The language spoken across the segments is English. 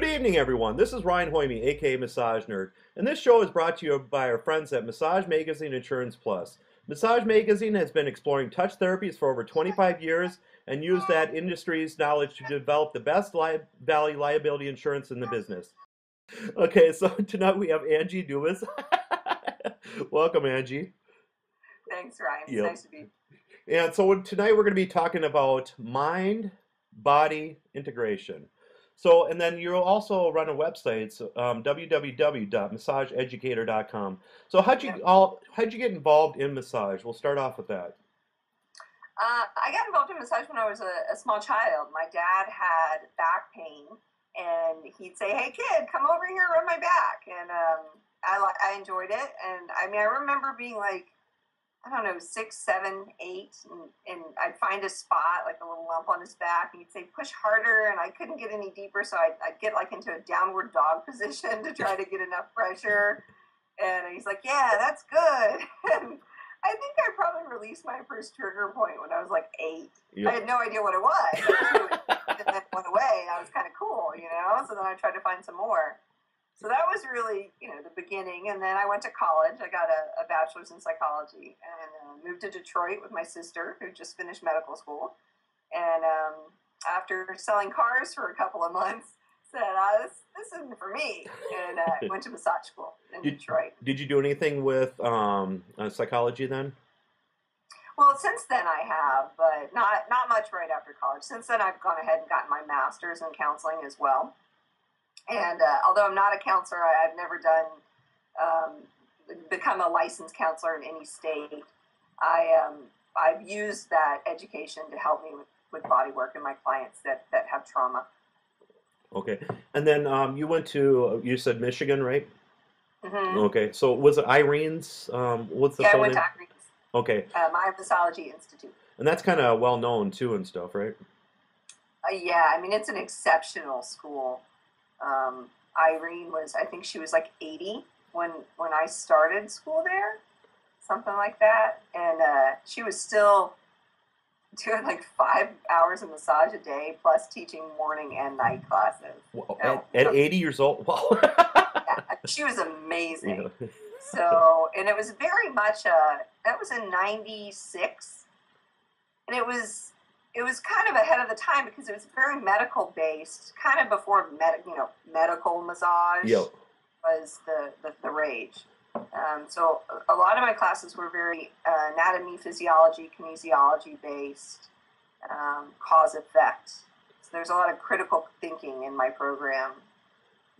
Good evening, everyone. This is Ryan Hoyme, aka Massage Nerd, and this show is brought to you by our friends at Massage Magazine Insurance Plus. Massage Magazine has been exploring touch therapies for over 25 years and used that industry's knowledge to develop the best value liability insurance in the business. Okay, so tonight we have Angie Dubis. Welcome, Angie. Thanks, Ryan. It's Yep. nice to be. And so tonight we're going to be talking about mind-body integration. So, and then you also run a website, www.massageeducator.com. So how'd you get involved in massage? We'll start off with that. I got involved in massage when I was a small child. My dad had back pain, and he'd say, "Hey, kid, come over here, rub my back." And I enjoyed it. And I mean, I remember being like, I don't know, 6, 7, 8, and I'd find a spot, like a little lump on his back, and he'd say, "Push harder," and I couldn't get any deeper, so I'd get like into a downward dog position to try to get enough pressure. And he's like, "Yeah, that's good." And I think I probably released my first trigger point when I was like 8. Yep. I had no idea what it was. And then it went away, and I was kind of cool, you know? So then I tried to find some more. So that was really, the beginning. And then I went to college. I got a bachelor's in psychology and moved to Detroit with my sister, who just finished medical school. And after selling cars for a couple of months, said, this isn't for me. And went to massage school in Detroit. Did you do anything with psychology then? Well, since then I have, but not much right after college. Since then I've gone ahead and gotten my master's in counseling as well. And although I'm not a counselor, I've never become a licensed counselor in any state. I've used that education to help me with body work and my clients that have trauma. Okay. And then you went to, you said Michigan, right? Mm-hmm. Okay. So was it Irene's? What's the full name? Yeah, I went to Irene's. Okay. Myomassology Institute. And that's kind of well known too and stuff, right? Yeah, I mean, it's an exceptional school. Irene was, I think she was like 80 when I started school there, something like that. And she was still doing like 5 hours of massage a day, plus teaching morning and night classes. Well, at 80 years old? Wow. Yeah, she was amazing. Yeah. So, and it was very much, that was in 96. And it was kind of ahead of the time because it was very medical based, kind of before medical massage was the rage. So a lot of my classes were very anatomy, physiology, kinesiology based, cause effect. So there's a lot of critical thinking in my program.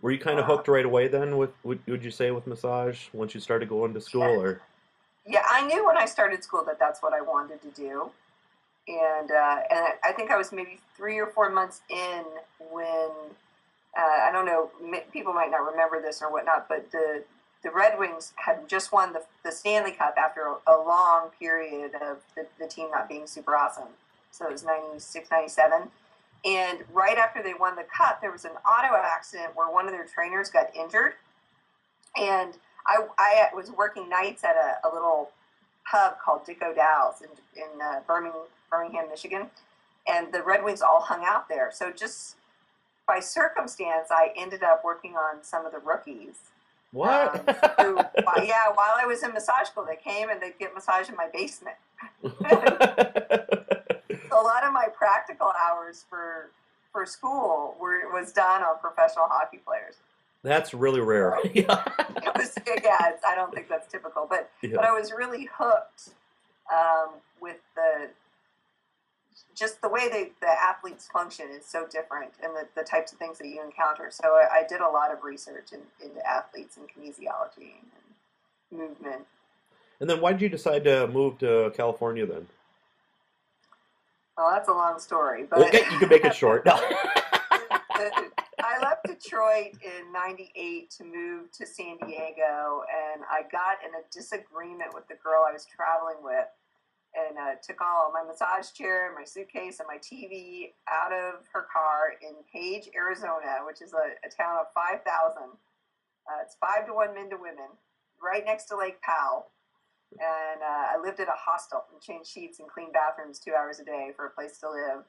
Were you kind of hooked right away then with, would you say, with massage once you started going to school? Yeah. Or? Yeah, I knew when I started school that that's what I wanted to do. And I think I was maybe 3 or 4 months in when, I don't know, people might not remember this or whatnot, but the Red Wings had just won the Stanley Cup after a long period of the team not being super awesome. So it was 96, 97. And right after they won the cup, there was an auto accident where one of their trainers got injured. And I was working nights at a little pub called Dick O'Dowd's in Birmingham, Michigan, and the Red Wings all hung out there. So just by circumstance, I ended up working on some of the rookies. What? While I was in massage school, they came and they'd get massage in my basement. So a lot of my practical hours for school was done on professional hockey players. That's really rare. Yeah. I don't think that's typical, but I was really hooked with just the way the athletes function is so different, and the types of things that you encounter. So I did a lot of research into athletes and kinesiology and movement. And then why did you decide to move to California then? Well, that's a long story, but okay, you can make it short. No. I left Detroit in 98 to move to San Diego, and I got in a disagreement with the girl I was traveling with, and took all my massage chair, my suitcase, and my TV out of her car in Page, Arizona, which is a town of 5,000. It's 5 to 1 men to women, right next to Lake Powell. And I lived at a hostel and changed sheets and cleaned bathrooms 2 hours a day for a place to live.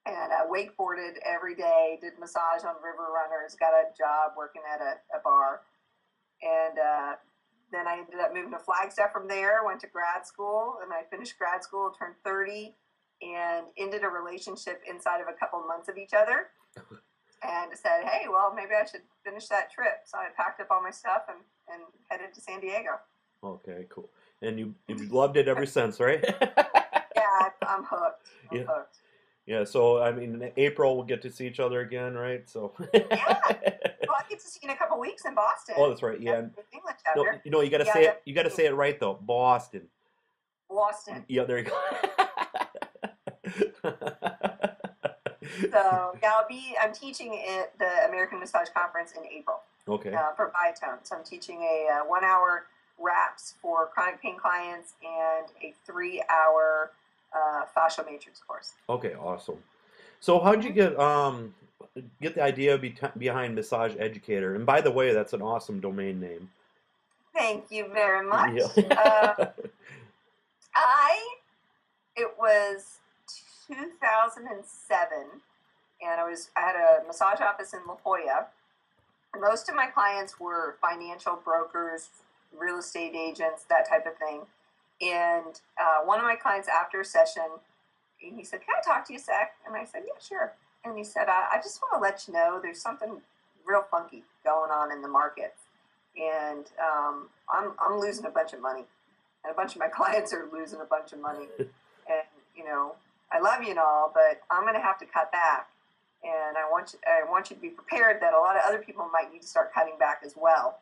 and wakeboarded every day, did massage on river runners, got a job working at a bar. And then I ended up moving to Flagstaff from there, went to grad school, and I finished grad school, turned 30, and ended a relationship inside of a couple months of each other. And said, hey, well, maybe I should finish that trip. So I packed up all my stuff and headed to San Diego. Okay, cool. And you've loved it ever since, right? Yeah, I'm hooked. I'm hooked. Yeah, so I mean, in April we'll get to see each other again, right? So. Yeah. Well, I get to see you in a couple weeks in Boston. Oh, that's right. Yeah. English chapter. No, you gotta say it. You gotta say it right though. Boston. Boston. Yeah, there you go. So yeah, I'm teaching at the American Massage Conference in April. Okay. For Biotone. So I'm teaching a 1-hour wraps for chronic pain clients and a 3-hour fascial matrix course. Okay, awesome. So how'd you get the idea behind Massage Educator? And by the way, that's an awesome domain name. Thank you very much. Yeah. It was 2007, and I had a massage office in La Jolla. Most of my clients were financial brokers, real estate agents, that type of thing. And one of my clients, after a session, he said, "Can I talk to you a sec?" And I said, "Yeah, sure." And he said, "I just want to let you know there's something real funky going on in the market, and I'm losing a bunch of money, and a bunch of my clients are losing a bunch of money, and I love you and all, but I'm going to have to cut back, and I want you to be prepared that a lot of other people might need to start cutting back as well."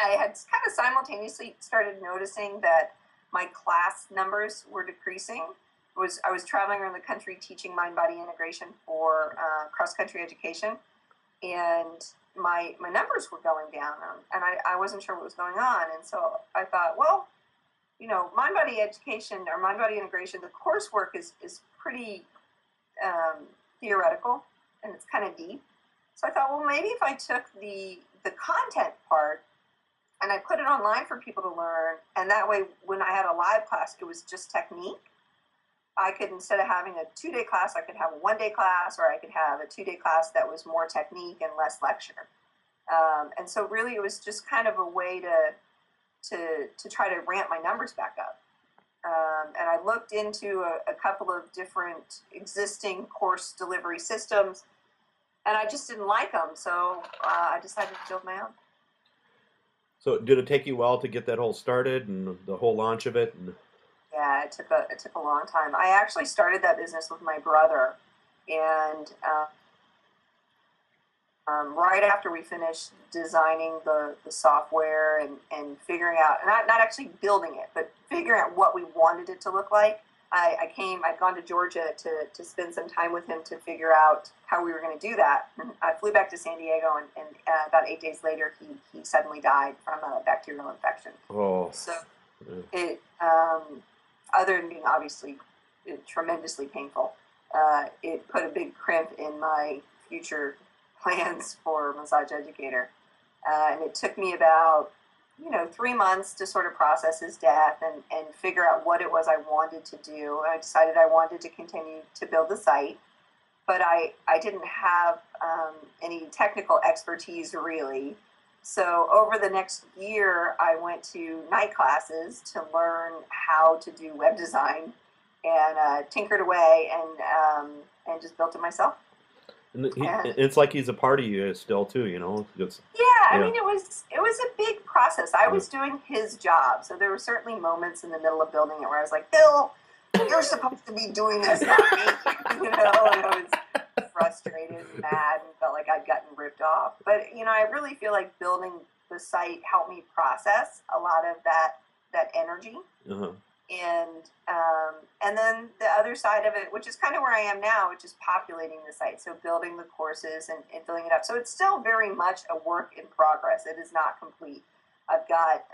I had kind of simultaneously started noticing that my class numbers were decreasing. I was traveling around the country teaching mind-body integration for cross-country education, and my numbers were going down, and I wasn't sure what was going on. And so I thought, well, mind-body education or mind-body integration, the coursework is pretty theoretical, and it's kind of deep. So I thought, well, maybe if I took the content part and I put it online for people to learn, and that way when I had a live class, it was just technique. I could, instead of having a 2-day class, I could have a 1-day class, or I could have a 2-day class that was more technique and less lecture. And so really it was just kind of a way to try to ramp my numbers back up. And I looked into a couple of different existing course delivery systems, and I just didn't like them, so I decided to build my own. So did it take you a while to get that whole started and the whole launch of it? Yeah, it took a long time. I actually started that business with my brother, and right after we finished designing the software and figuring out, not actually building it, but figuring out what we wanted it to look like, I'd gone to Georgia to spend some time with him to figure out how we were going to do that. I flew back to San Diego, and about 8 days later, he suddenly died from a bacterial infection. Oh. So it, other than being obviously tremendously painful, it put a big crimp in my future plans for massage educator. And it took me about 3 months to sort of process his death and figure out what it was I wanted to do. I decided I wanted to continue to build the site, but I didn't have any technical expertise really. So over the next year, I went to night classes to learn how to do web design, and tinkered away and just built it myself. And it's like he's a part of you still too, I mean, it was a big process. I was doing his job, so there were certainly moments in the middle of building it where I was like, "Bill, you're supposed to be doing this, not me," and I was frustrated and mad and felt like I'd gotten ripped off. But I really feel like building the site helped me process a lot of that energy. Uh-huh. And then the other side of it, which is kind of where I am now, which is populating the site, so building the courses and filling it up. So it's still very much a work in progress. It is not complete. I've got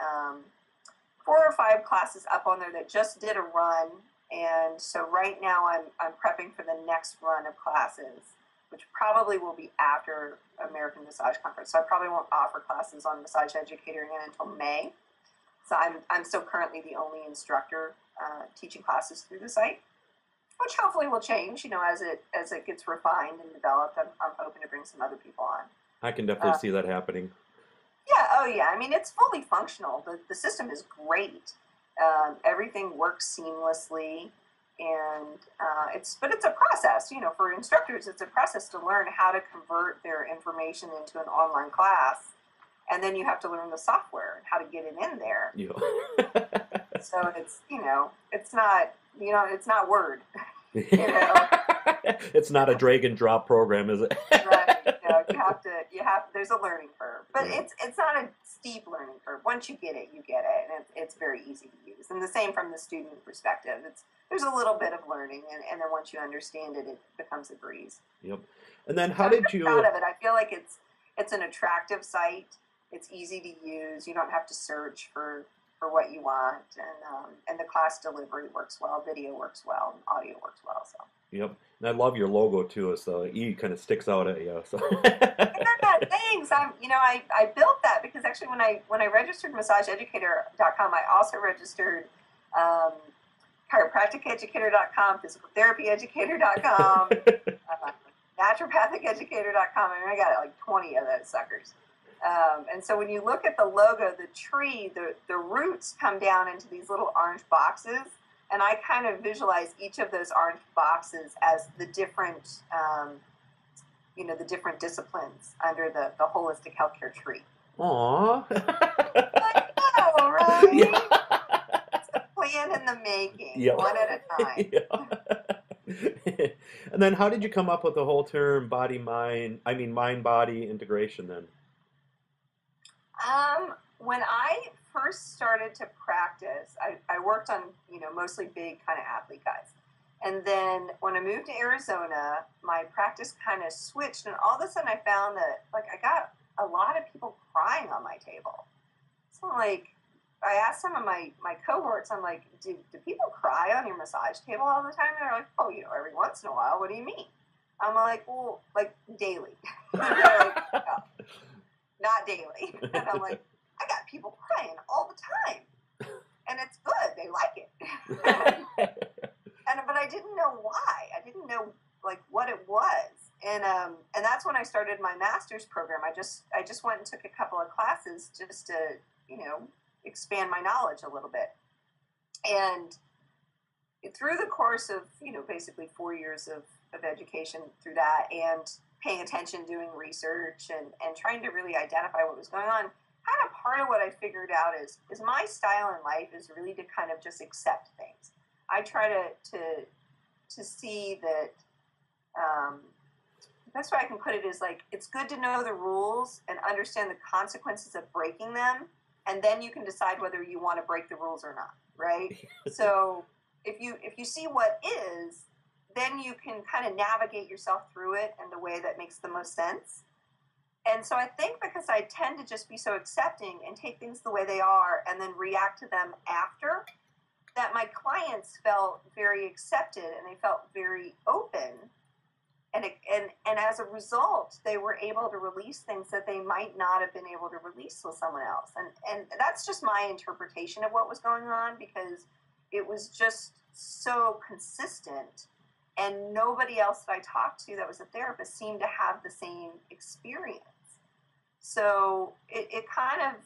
4 or 5 classes up on there that just did a run, and so right now I'm prepping for the next run of classes, which probably will be after American Massage Conference. So I probably won't offer classes on Massage Educator again until May. So I'm still currently the only instructor teaching classes through the site. which hopefully will change, as it gets refined and developed. I'm hoping to bring some other people on. I can definitely see that happening. Yeah, oh yeah. I mean, it's fully functional. The system is great. Everything works seamlessly, and but it's a process. For instructors, it's a process to learn how to convert their information into an online class, and then you have to learn the software and how to get it in there. Yeah. So it's not Word. It's not a drag and drop program, is it? Right. There's a learning curve, but it's not a steep learning curve. Once you get it, you get it, and it's very easy to use. And the same from the student perspective. There's a little bit of learning, and then once you understand it, it becomes a breeze. Yep. And then how did you? Proud of it. I feel like it's an attractive site. It's easy to use. You don't have to search for what you want, and the class delivery works well. Video works well, and audio works well. So. Yep. And I love your logo too. So E kind of sticks out at you. So. Yeah, thanks. I built that because actually when I registered massageeducator.com, I also registered chiropracticeducator.com, physicaltherapyeducator.com, naturopathiceducator.com. I mean, I got like 20 of those suckers. And so when you look at the logo, the tree, the roots come down into these little orange boxes, and I kind of visualize each of those orange boxes as the different, the different disciplines under the holistic healthcare tree. Aww. I know, right? Yeah. It's a plan in the making, yep. one at a time. Yeah. And then how did you come up with the whole term mind-body integration then? When I first started to practice, I worked on, mostly big kind of athlete guys. And then when I moved to Arizona, my practice kind of switched, and all of a sudden I found that, I got a lot of people crying on my table. So, I asked some of my cohorts, I'm like, do people cry on your massage table all the time? And they're like, oh, every once in a while. What do you mean? I'm like, well, daily. They're like, oh, not daily. And I'm like, I got people crying all the time, and it's good. They like it. But I didn't know why. I didn't know what it was. And that's when I started my master's program. I just went and took a couple of classes just to expand my knowledge a little bit. And through the course of basically 4 years of education through that, and paying attention, doing research, and trying to really identify what was going on, kind of part of what I figured out is my style in life is really to kind of just accept things. I try to see that the best way I can put it is it's good to know the rules and understand the consequences of breaking them, and then you can decide whether you want to break the rules or not, right? So if you see what is, then you can kind of navigate yourself through it in the way that makes the most sense. And so I think because I tend to just be so accepting and take things the way they are and then react to them after, that my clients felt very accepted and they felt very open. And as a result, they were able to release things that they might not have been able to release with someone else. And that's just my interpretation of what was going on, because it was just so consistent. And nobody else that I talked to that was a therapist seemed to have the same experience. So it kind of,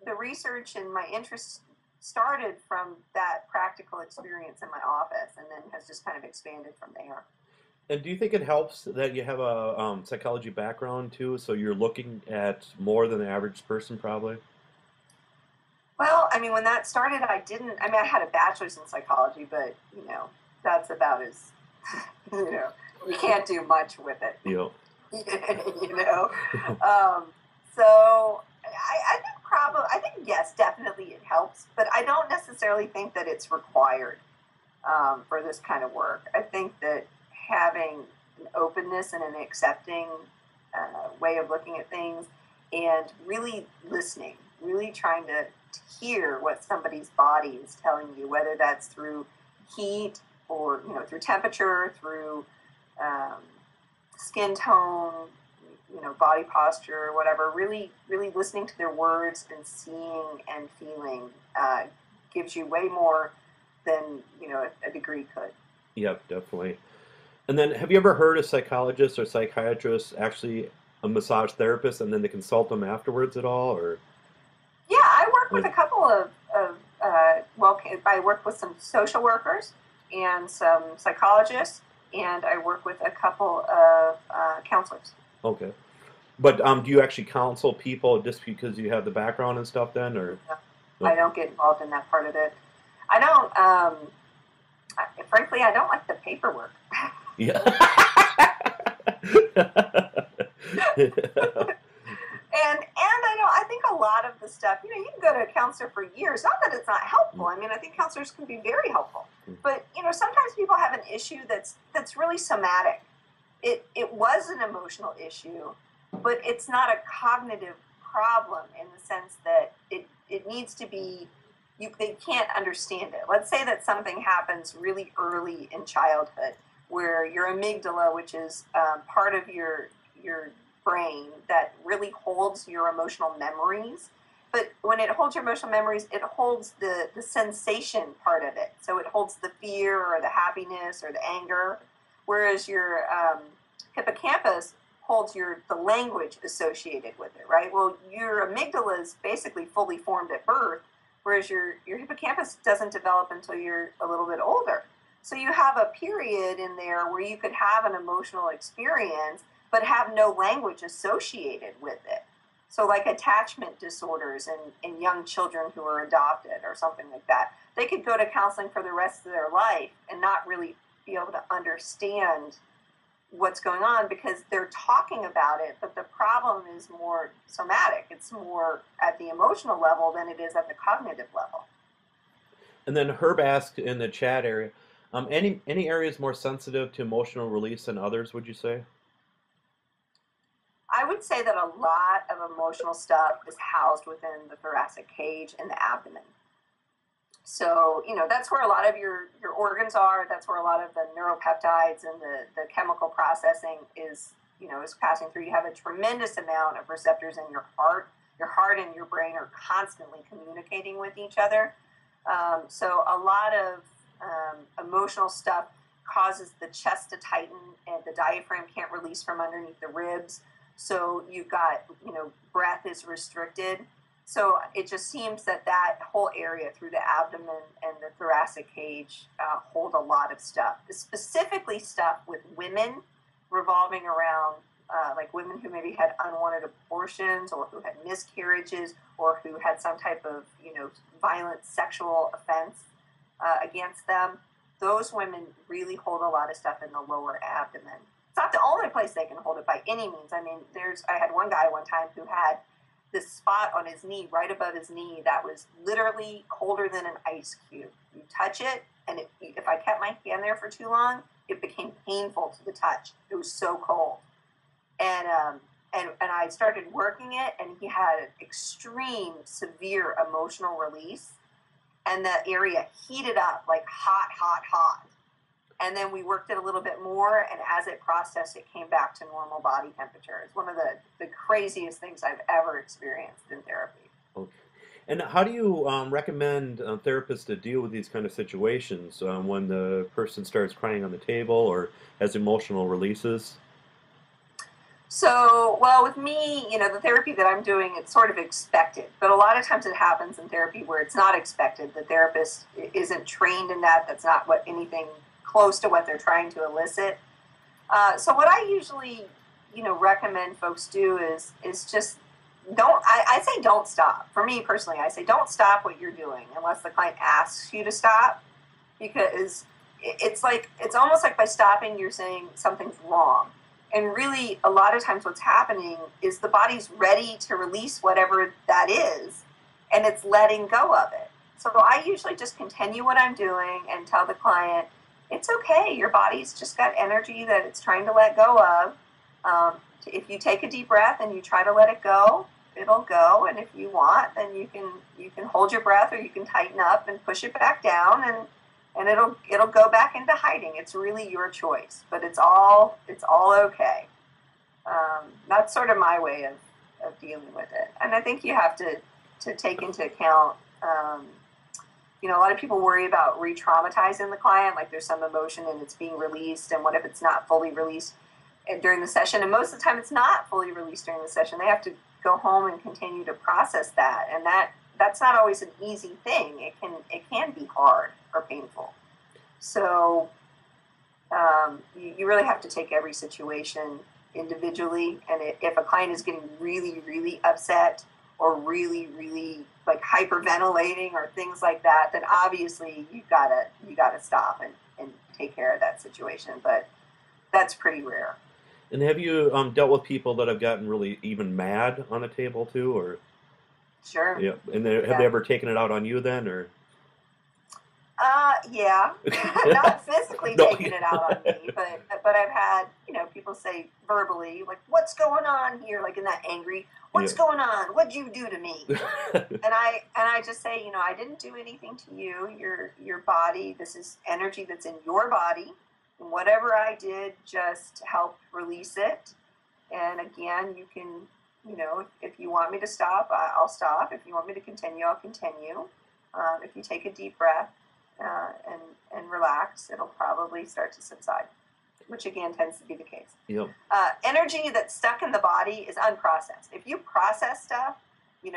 the research and my interest started from that practical experience in my office, and then has just kind of expanded from there. And do you think it helps that you have a psychology background too, so you're looking at more than the average person probably? Well, I mean, when that started, I had a bachelor's in psychology, but, that's about as, you can't do much with it. Yeah. So I think yes, definitely it helps, but I don't necessarily think that it's required for this kind of work. I think that having an openness and an accepting way of looking at things, and really listening, really trying to hear what somebody's body is telling you, whether that's through heat or through temperature, through skin tone, body posture, whatever. Really, really listening to their words and seeing and feeling gives you way more than a degree could. Yep, definitely. And then, have you ever heard a psychologist or psychiatrist actually a massage therapist, and then they consult them afterwards at all, or? Yeah, I work with Like, a couple of well, I work with some social workers and some psychologists, and I work with a couple of counselors. okay. But do you actually counsel people just because you have the background and stuff then, or? Yeah. I Okay. don't get involved in that part of it. I don't, frankly, I don't like the paperwork. Yeah. And I think a lot of the stuff, you can go to a counselor for years. Not that it's not helpful. I mean, I think counselors can be very helpful. But sometimes people have an issue that's really somatic. It was an emotional issue, but it's not a cognitive problem in the sense that it needs to be. They can't understand it. Let's say that something happens really early in childhood, where your amygdala, which is part of your brain that really holds your emotional memories. But when it holds your emotional memories, it holds the sensation part of it. So it holds the fear or the happiness or the anger, whereas your hippocampus holds the language associated with it, right? Well, your amygdala is basically fully formed at birth, whereas your hippocampus doesn't develop until you're a little bit older. So you have a period in there where you could have an emotional experience but have no language associated with it. So like attachment disorders in young children who are adopted or something like that, they could go to counseling for the rest of their life and not really be able to understand what's going on because they're talking about it, but the problem is more somatic. It's more at the emotional level than it is at the cognitive level. And then Herb asked in the chat area, any areas more sensitive to emotional release than others, would you say? I would say that a lot of emotional stuff is housed within the thoracic cage and the abdomen. So, that's where a lot of your organs are. That's where a lot of the neuropeptides and the chemical processing is passing through. You have a tremendous amount of receptors in your heart. Your heart and your brain are constantly communicating with each other. So a lot of emotional stuff causes the chest to tighten and the diaphragm can't release from underneath the ribs. So you've got, breath is restricted. So it just seems that whole area through the abdomen and the thoracic cage hold a lot of stuff, specifically stuff with women revolving around like women who maybe had unwanted abortions or who had miscarriages or who had some type of, violent sexual offense against them. Those women really hold a lot of stuff in the lower abdomen. It's not the only place they can hold it by any means. I mean, I had one guy one time who had this spot on his knee, right above his knee, that was literally colder than an ice cube. You touch it, and if I kept my hand there for too long, it became painful to the touch. It was so cold. And I started working it, and he had an extreme, severe emotional release, and that area heated up like hot, hot, hot. And then we worked it a little bit more, and as it processed, it came back to normal body temperature. It's one of the craziest things I've ever experienced in therapy. Okay. And how do you recommend therapists to deal with these kind of situations when the person starts crying on the table or has emotional releases? So, well, with me, the therapy that I'm doing, it's sort of expected. But a lot of times it happens in therapy where it's not expected. The therapist isn't trained in that. That's not anything close to what they're trying to elicit. So what I usually, recommend folks do is just I say don't stop. For me personally, I say don't stop what you're doing unless the client asks you to stop, because it's almost like by stopping, you're saying something's wrong. And really, a lot of times what's happening is the body's ready to release whatever that is, and it's letting go of it. So I usually just continue what I'm doing and tell the client, it's okay, your body's just got energy that it's trying to let go of. If you take a deep breath and you try to let it go, it'll go. And if you want, then you can hold your breath, or you can tighten up and push it back down, and it'll go back into hiding. It's really your choice, but it's all okay. That's sort of my way of dealing with it. And I think you have to take into account a lot of people worry about re-traumatizing the client, like there's some emotion and it's being released, and what if it's not fully released during the session? And most of the time it's not fully released during the session. They have to go home and continue to process that, and that's not always an easy thing. It can be hard or painful. So you really have to take every situation individually, and if a client is getting really, really upset or really, really like hyperventilating or things like that, then obviously you gotta stop and take care of that situation. But that's pretty rare. And have you dealt with people that have gotten really even mad on a table too, or? Sure. Yeah. And have they ever taken it out on you then, or? Yeah, not physically taking it out on me, but I've had, people say verbally, like, what's going on here? Like in that angry, what's going on? What'd you do to me? and I just say, I didn't do anything to you. Your body, this is energy that's in your body. And whatever I did just helped release it. And again, you can, if you want me to stop, I'll stop. If you want me to continue, I'll continue. If you take a deep breath, and relax, it'll probably start to subside, which again tends to be the case. Yep. Energy that's stuck in the body is unprocessed. If you process stuff,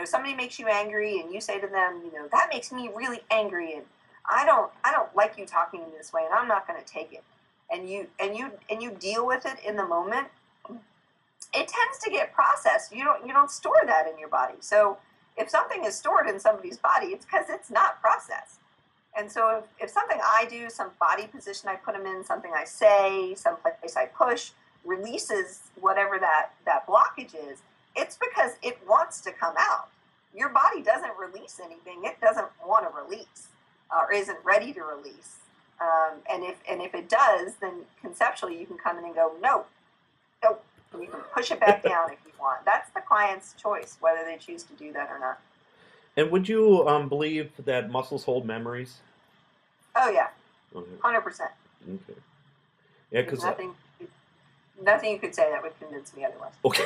somebody makes you angry and you say to them, that makes me really angry, and I don't like you talking to me this way, and I'm not going to take it. And you deal with it in the moment. It tends to get processed. You don't store that in your body. So if something is stored in somebody's body, it's because it's not processed. And so if something I do, some body position I put them in, something I say, some place I push, releases whatever that blockage is, it's because it wants to come out. Your body doesn't release anything it doesn't want to release or isn't ready to release. And if it does, then conceptually you can come in and go, no, and you can push it back down if you want. That's the client's choice, whether they choose to do that or not. And would you believe that muscles hold memories? Oh yeah, Okay. 100%. Okay. Yeah, because nothing you could say that would convince me otherwise. Okay.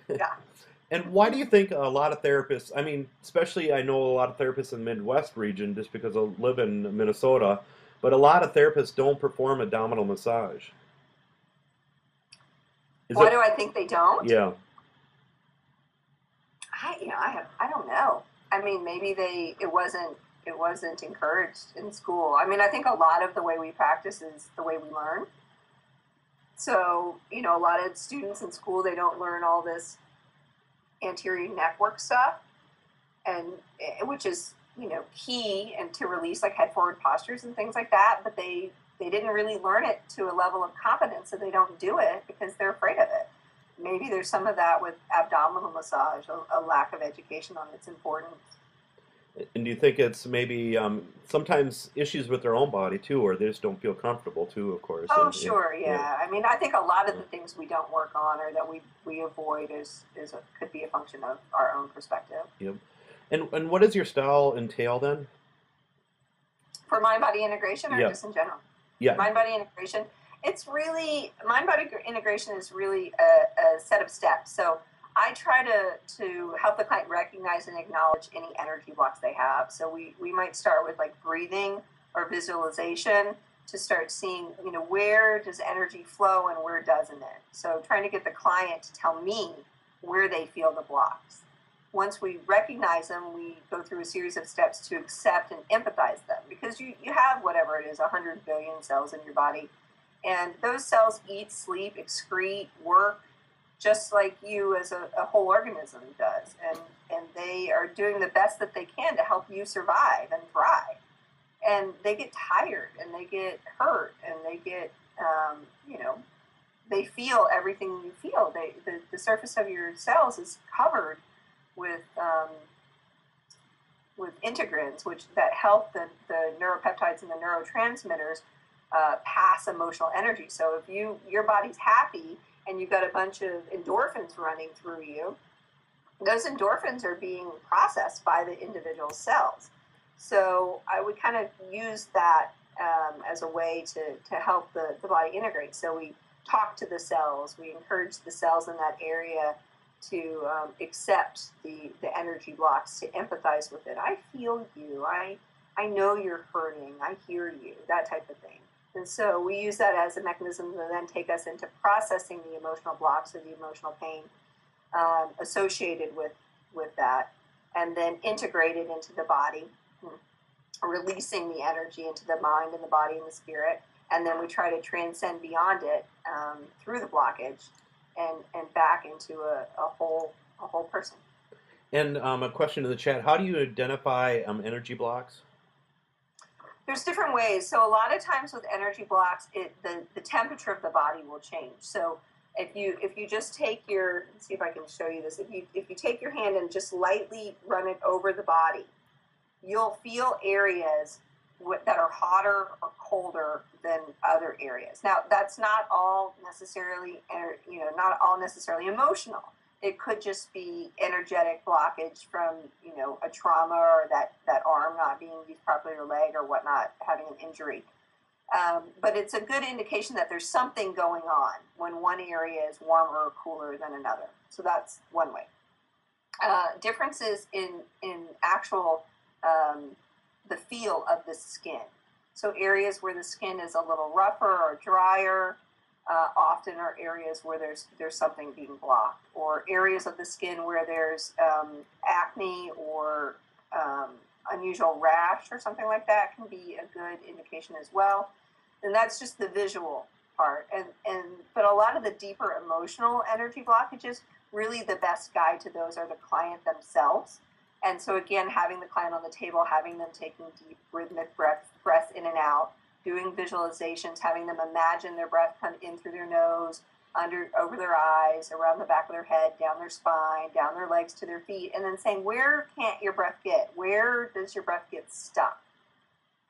Yeah. And why do you think a lot of therapists? I mean, especially I know a lot of therapists in the Midwest region, just because I live in Minnesota, but a lot of therapists don't perform abdominal massage. Why do I think they don't? Yeah. I don't know. I mean, maybe it wasn't encouraged in school. I mean, I think a lot of the way we practice is the way we learn. So, a lot of students in school, they don't learn all this anterior neck work stuff, and which is, key and to release like head forward postures and things like that, but they didn't really learn it to a level of competence, so they don't do it because they're afraid of it. Maybe there's some of that with abdominal massage, a lack of education on its importance. And do you think it's maybe sometimes issues with their own body too, or they just don't feel comfortable too, of course? Oh, sure, yeah. I mean, I think a lot of the things we don't work on or that we avoid could be a function of our own perspective. Yep. And what does your style entail then? For mind-body integration or just in general? Yeah. Mind-body integration. Mind-body integration is really a set of steps. So I try to help the client recognize and acknowledge any energy blocks they have. So we might start with like breathing or visualization to start seeing, where does energy flow and where doesn't it? So trying to get the client to tell me where they feel the blocks. Once we recognize them, we go through a series of steps to accept and empathize them, because you have whatever it is, 100 billion cells in your body. And those cells eat, sleep, excrete, work, just like you as a whole organism does. And they are doing the best that they can to help you survive and thrive. And they get tired and they get hurt and they get, they feel everything you feel. The surface of your cells is covered with integrins, that help the neuropeptides and the neurotransmitters pass emotional energy. So if your body's happy and you've got a bunch of endorphins running through you, those endorphins are being processed by the individual cells. So I would kind of use that as a way to help the body integrate. So we talk to the cells, we encourage the cells in that area accept the energy blocks, to empathize with it. I feel you. I know you're hurting. I hear you. That type of thing. And so we use that as a mechanism to then take us into processing the emotional blocks or the emotional pain associated with that, and then integrate it into the body, releasing the energy into the mind and the body and the spirit. And then we try to transcend beyond it through the blockage and back into a whole person. And a question in the chat: how do you identify energy blocks? There's different ways. So a lot of times with energy blocks, the temperature of the body will change. So if you just take your, let's see if I can show you this. If you take your hand and just lightly run it over the body, you'll feel areas that are hotter or colder than other areas. Now, that's not all necessarily, not all necessarily emotional. It could just be energetic blockage from, a trauma, or that arm not being used properly, or leg or whatnot, having an injury. But it's a good indication that there's something going on when one area is warmer or cooler than another. So that's one way. Differences in actual the feel of the skin. So areas where the skin is a little rougher or drier often are areas where there's something being blocked, or areas of the skin where there's acne or unusual rash or something like that can be a good indication as well. And that's just the visual part. But a lot of the deeper emotional energy blockages, really the best guide to those are the client themselves. And so again, having the client on the table, having them taking deep rhythmic breaths in and out, doing visualizations, having them imagine their breath come in through their nose, over their eyes, around the back of their head, down their spine, down their legs to their feet, and then saying, where can't your breath get? Where does your breath get stuck?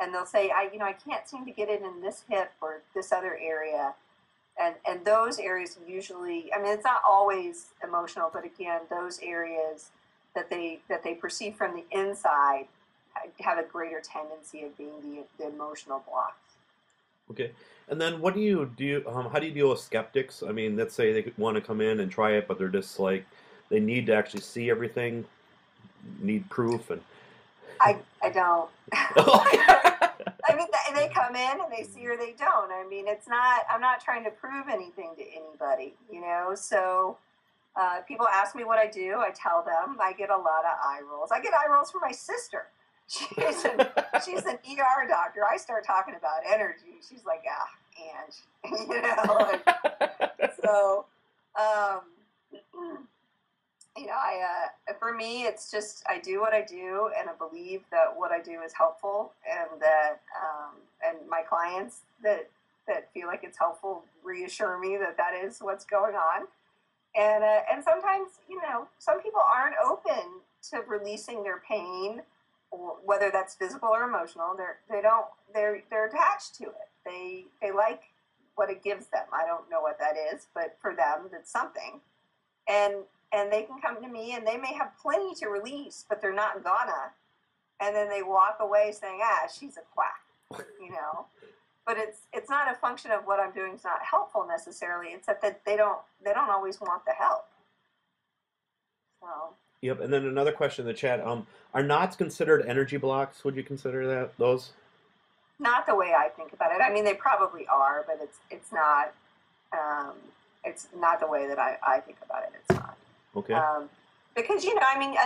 And they'll say, I can't seem to get it in this hip or this other area. And those areas usually, it's not always emotional, but again, those areas that they perceive from the inside have a greater tendency of being the emotional blocks. Okay, and then what do you do? How do you deal with skeptics? Let's say they want to come in and try it, but they're just like, they need to actually see everything, need proof, and I don't. They come in and they see or they don't. It's not. I'm not trying to prove anything to anybody, So people ask me what I do. I tell them. I get a lot of eye rolls. I get eye rolls from my sister. She's an ER doctor. I start talking about energy. She's like, Ange, So, for me, it's just I do what I do, and I believe that what I do is helpful, and that and my clients that feel like it's helpful reassure me that is what's going on, and sometimes some people aren't open to releasing their pain, or whether that's physical or emotional. They're attached to it. They like what it gives them. I don't know what that is, but for them, it's something, and they can come to me and they may have plenty to release, but they're not gonna. And then they walk away saying, she's a quack, But it's not a function of what I'm doing is not helpful necessarily. It's that they don't always want the help. So. Yep, and then another question in the chat: are knots considered energy blocks? Would you consider those? Not the way I think about it. They probably are, but it's not. It's not the way that I think about it. It's not. Okay. Because a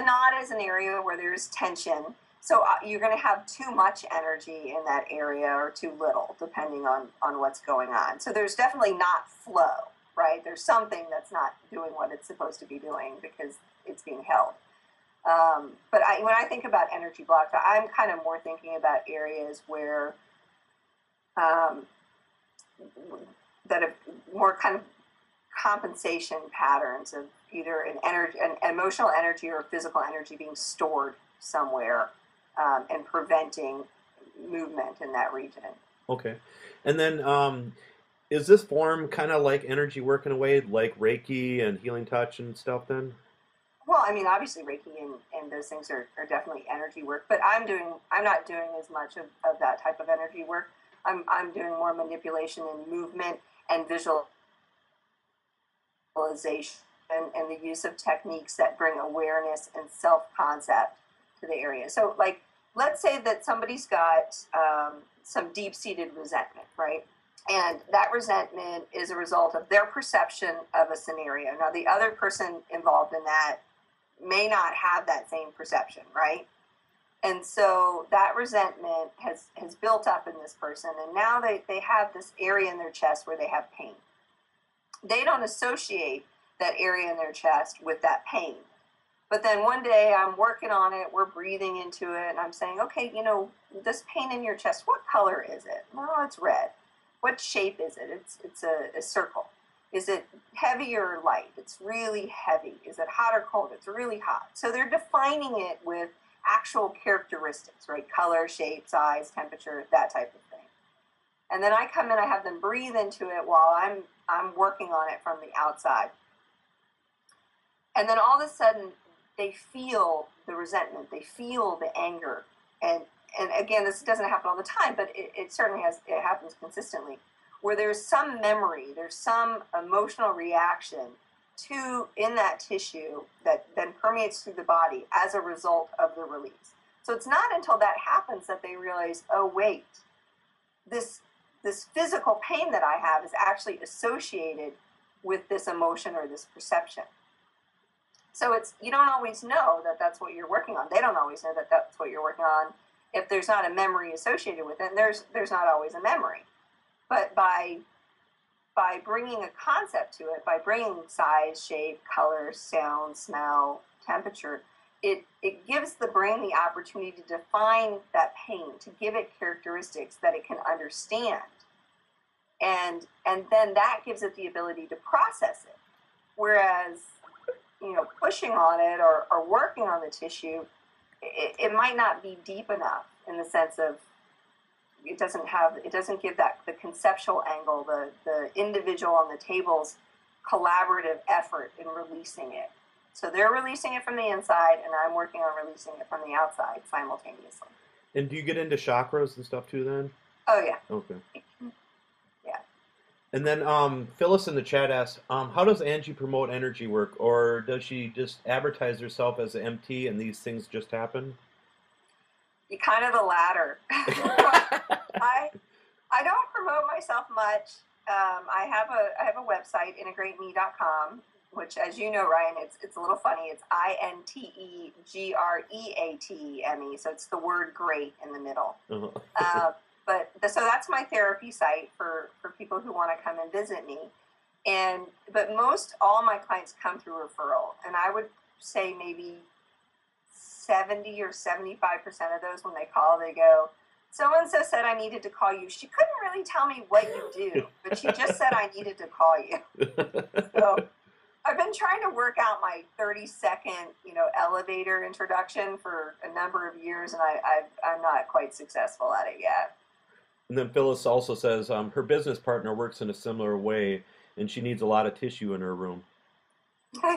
knot is an area where there's tension, so you're going to have too much energy in that area or too little, depending on what's going on. So there's definitely not flow, right? There's something that's not doing what it's supposed to be doing because it's being held. But when I think about energy blocks, I'm kind of more thinking about areas where that have more kind of compensation patterns of either an emotional energy or physical energy being stored somewhere and preventing movement in that region. Okay. And then is this form kind of like energy work in a way, like Reiki and healing touch and stuff then? Well, obviously Reiki and those things are definitely energy work, but I'm not doing as much of that type of energy work. I'm doing more manipulation and movement and visualization and the use of techniques that bring awareness and self-concept to the area. So like, let's say that somebody's got some deep-seated resentment, right? And that resentment is a result of their perception of a scenario. Now, the other person involved in that may not have that same perception, right? And so that resentment has built up in this person, and now they have this area in their chest where they have pain. They don't associate that area in their chest with that pain. But then one day I'm working on it, we're breathing into it, and I'm saying, okay, you know, this pain in your chest, what color is it? Oh, it's red. What shape is it? It's a circle. Is it heavy or light? It's really heavy. Is it hot or cold? It's really hot. So they're defining it with actual characteristics, right? Color, shape, size, temperature, that type of thing. And then I come in, I have them breathe into it while I'm working on it from the outside. And then all of a sudden, they feel the resentment, they feel the anger. And again, this doesn't happen all the time, but it certainly it happens consistently, where there's some memory, there's some emotional reaction in that tissue that then permeates through the body as a result of the release. So it's not until that happens that they realize, oh wait, this physical pain that I have is actually associated with this emotion or this perception. So you don't always know that that's what you're working on. They don't always know that that's what you're working on. If there's not a memory associated with it, and there's not always a memory. But by bringing a concept to it, by bringing size, shape, color, sound, smell, temperature, it gives the brain the opportunity to define that pain, to give it characteristics that it can understand. And then that gives it the ability to process it. Whereas, you know, pushing on it or working on the tissue, it might not be deep enough in the sense of it doesn't give that the conceptual angle, the individual on the table's collaborative effort in releasing it. So they're releasing it from the inside, and I'm working on releasing it from the outside simultaneously. And do you get into chakras and stuff too then? Oh yeah. Okay. Yeah. And then Phyllis in the chat asks, how does Angie promote energy work, or does she just advertise herself as an MT and these things just happen? You kind of the latter. I don't promote myself much. I have a website, integratemE.com, which, as you know, Ryan, it's a little funny. It's INTEGREATEME, so it's the word "great" in the middle. Uh-huh. So that's my therapy site for people who want to come and visit me. But all my clients come through referral, and I would say maybe 70 or 75% of those, when they call, they go, so-and-so said I needed to call you. She couldn't really tell me what you do, but she just said I needed to call you. So I've been trying to work out my 30-second, elevator introduction for a number of years, and I'm not quite successful at it yet. And then Phyllis also says her business partner works in a similar way, and she needs a lot of tissue in her room.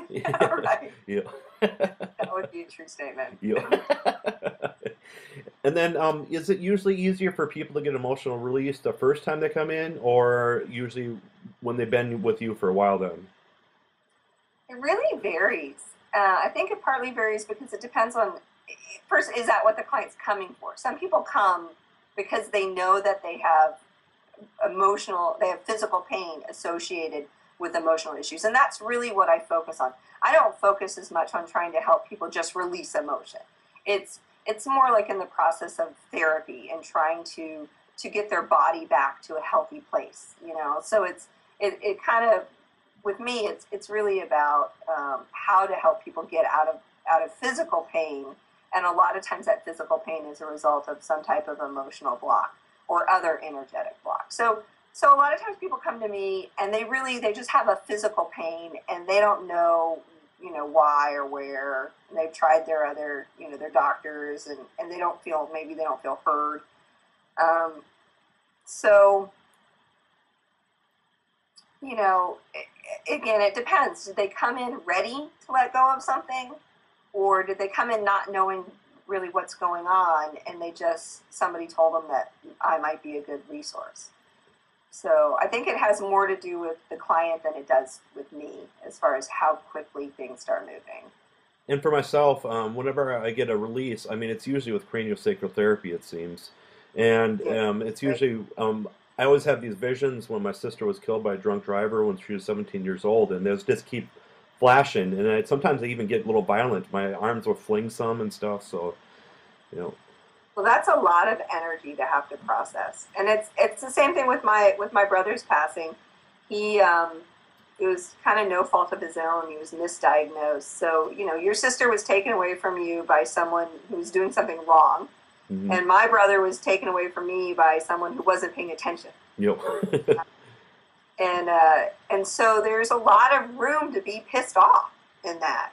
Yeah, right. Yeah. That would be a true statement. Yeah. And then is it usually easier for people to get emotional release the first time they come in, or usually when they've been with you for a while then? It really varies. I think it partly varies because it depends on, first, is that what the client's coming for? Some people come because they know that they have physical pain associated with emotional issues. And that's really what I focus on. I don't focus as much on trying to help people just release emotion. It's more like in the process of therapy and trying to get their body back to a healthy place, So it kind of, with me, it's really about how to help people get out of physical pain. And a lot of times that physical pain is a result of some type of emotional block or other energetic block. So a lot of times people come to me and they just have a physical pain and they don't know, why or where. And they've tried their other, their doctors and maybe they don't feel heard. Again, it depends. Did they come in ready to let go of something, or did they come in not knowing really what's going on and somebody told them that I might be a good resource? So I think it has more to do with the client than it does with me as far as how quickly things start moving. And for myself, whenever I get a release, I mean, it's usually with craniosacral therapy, it seems. And Yeah, it's usually, I always have these visions when my sister was killed by a drunk driver when she was 17 years old, and those just keep flashing. And sometimes they even get a little violent. My arms will fling some and stuff, so, you know. well, that's a lot of energy to have to process, and it's the same thing with my brother's passing. He it was kind of no fault of his own. He was misdiagnosed. So your sister was taken away from you by someone who was doing something wrong, Hmm. and my brother was taken away from me by someone who wasn't paying attention. Yep. And so there's a lot of room to be pissed off in that.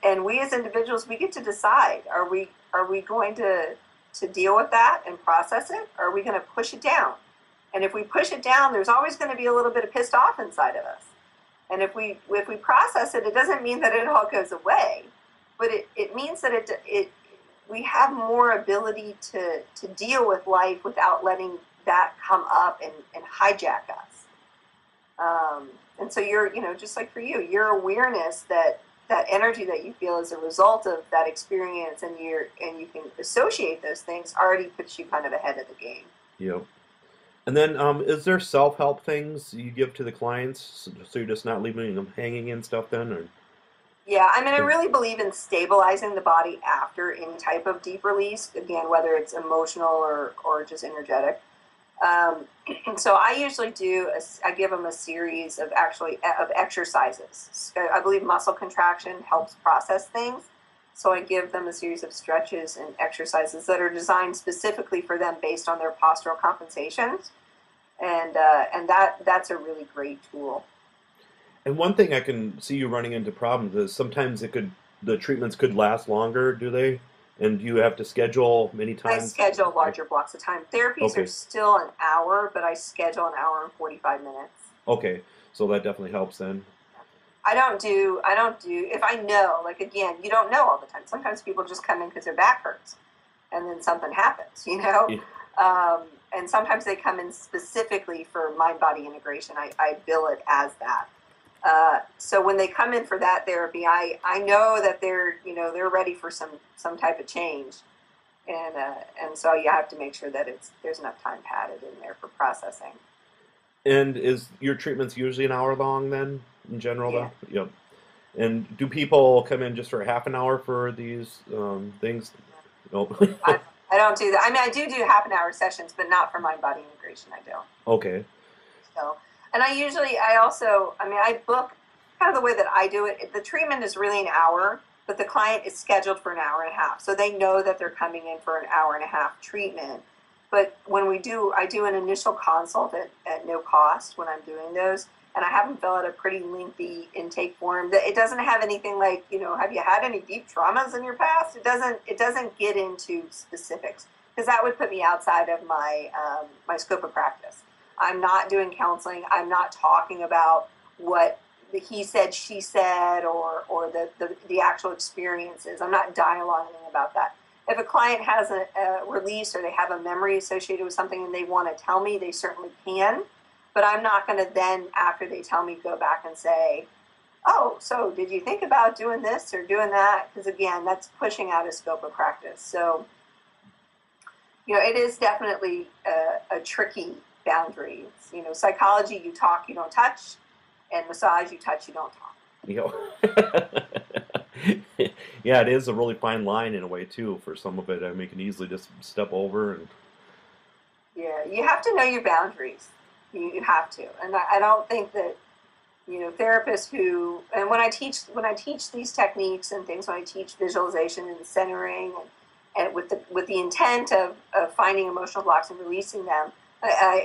And we as individuals, we get to decide: are we going to deal with that and process it, or are we going to push it down? And if we push it down, there's always going to be a little bit of pissed off inside of us. And if we process it, it doesn't mean that it all goes away, but it means that we have more ability to deal with life without letting that come up and hijack us. And so just like for you, your awareness that energy that you feel as a result of that experience, and you can associate those things, already puts you kind of ahead of the game. Yep. And then, is there self-help things you give to the clients so you're just not leaving them hanging and stuff then? Or Yeah, I mean, I really believe in stabilizing the body after any type of deep release, again, whether it's emotional or just energetic. And so I usually I give them a series of exercises. I believe muscle contraction helps process things. So I give them a series of stretches and exercises that are designed specifically for them based on their postural compensations. And that's a really great tool. And one thing I can see you running into problems is sometimes the treatments could last longer, do they? And you have to schedule many I times? schedule larger blocks of time. Therapies are Okay. still an hour, but I schedule an hour and 45 minutes. Okay. So that definitely helps then. I don't do, if I know, like, again, you don't know all the time. Sometimes people just come in because their back hurts and then something happens. Yeah. And sometimes they come in specifically for mind-body integration. I bill it as that. So when they come in for that therapy, I know that they're ready for some type of change. And so you have to make sure that there's enough time padded in there for processing. And is your treatments usually an hour long then, in general, Yeah. though? Yep. And do people come in just for half an hour for these things? Nope. I don't do that. I mean, I do half an hour sessions, but not for mind body integration. I don't. Okay. So, and I book kind of the way that I do it. The treatment is really an hour, but the client is scheduled for an hour and a half. So they know that they're coming in for an hour and a half treatment. But when I do an initial consult at no cost when I'm doing those, and I have them fill out a pretty lengthy intake form. That it doesn't have anything like, have you had any deep traumas in your past? It doesn't get into specifics, because that would put me outside of my scope of practice. I'm not doing counseling. I'm not talking about what the he said, she said, or the actual experiences. I'm not dialoguing about that. If a client has a release, or they have a memory associated with something and they want to tell me, they certainly can. But I'm not going to then, after they tell me, go back and say, oh, so did you think about doing this or doing that? Because again, that's pushing out a scope of practice. So, it is definitely a tricky boundary. Psychology, you talk, you don't touch, and massage, you touch, you don't talk. You know. Yeah, it is a really fine line in a way too. For some of it, I mean, you can easily just step over and. Yeah, you have to know your boundaries. You have to, and I don't think that therapists who, and when I teach these techniques and things, when I teach visualization and centering, and with the intent of finding emotional blocks and releasing them,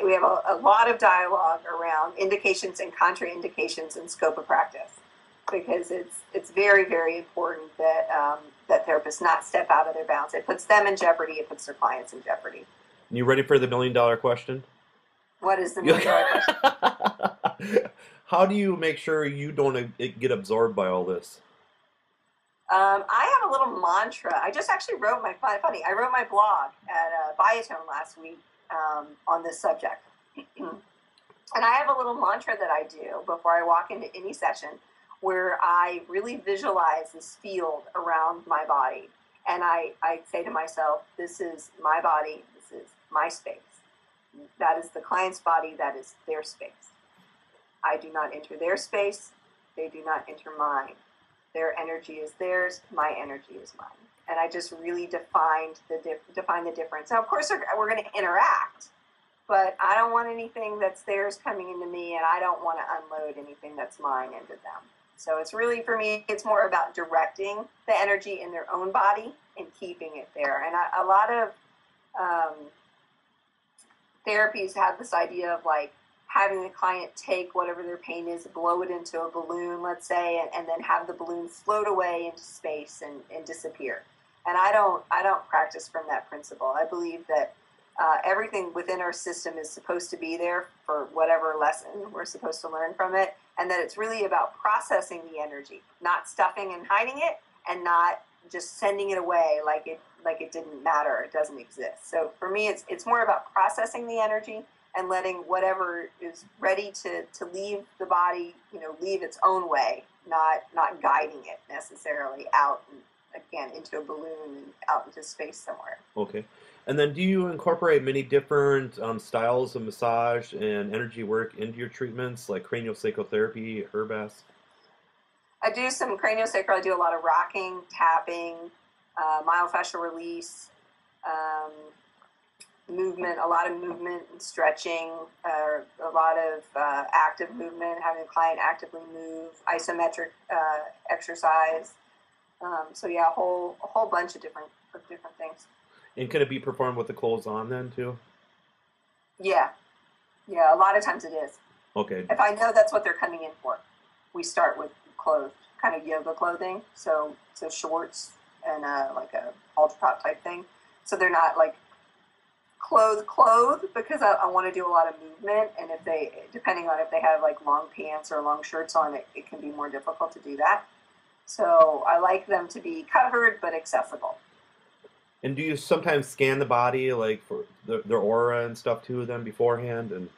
we have a lot of dialogue around indications and contraindications and scope of practice, because it's very, very important that therapists not step out of their bounds. It puts them in jeopardy. It puts their clients in jeopardy. You ready for the $1 million question? What is the $1 million question? How do you make sure you don't get absorbed by all this? I have a little mantra. I just actually wrote I wrote my blog at Biotone last week on this subject. And I have a little mantra that I do before I walk into any session where I really visualize this field around my body. And I say to myself, this is my body, this is my space. That is the client's body, that is their space. I do not enter their space, they do not enter mine. Their energy is theirs, my energy is mine. And I just really define the difference. Now, of course, we're going to interact, but I don't want anything that's theirs coming into me, and I don't want to unload anything that's mine into them. So it's really, for me, it's more about directing the energy in their own body and keeping it there. And a lot of therapies have this idea of like having the client take whatever their pain is, blow it into a balloon, let's say, and then have the balloon float away into space and disappear. And I don't practice from that principle. I believe that everything within our system is supposed to be there for whatever lesson we're supposed to learn from it, and that it's really about processing the energy, not stuffing and hiding it, and not just sending it away like it didn't matter, it doesn't exist. So for me, it's more about processing the energy and letting whatever is ready to leave the body, leave its own way, not guiding it necessarily out and, again, into a balloon and out into space somewhere. Okay. And then do you incorporate many different styles of massage and energy work into your treatments, like craniosacral therapy, herb baths? I do some craniosacral. I do a lot of rocking, tapping, myofascial release, movement, a lot of movement and stretching, a lot of active movement, having the client actively move, isometric exercise. So yeah, a whole bunch of different things. And can it be performed with the clothes on then too? Yeah, a lot of times it is. Okay. If I know that's what they're coming in for, we start with clothes, kind of yoga clothing, so shorts and like a halter top type thing. So they're not like clothed because I want to do a lot of movement, and depending on if they have like long pants or long shirts on, it can be more difficult to do that. So I like them to be covered but accessible. And do you sometimes scan the body, like for their aura and stuff too, then beforehand? And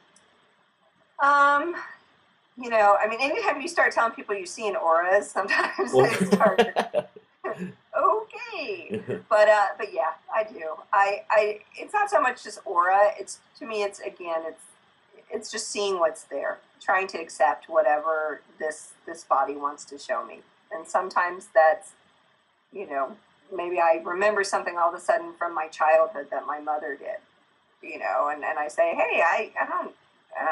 anytime you start telling people you're seeing auras, sometimes they start. Okay, but yeah, I do. It's not so much just aura. To me, it's just seeing what's there, trying to accept whatever this body wants to show me, and sometimes that's, maybe I remember something all of a sudden from my childhood that my mother did, and I say, hey, I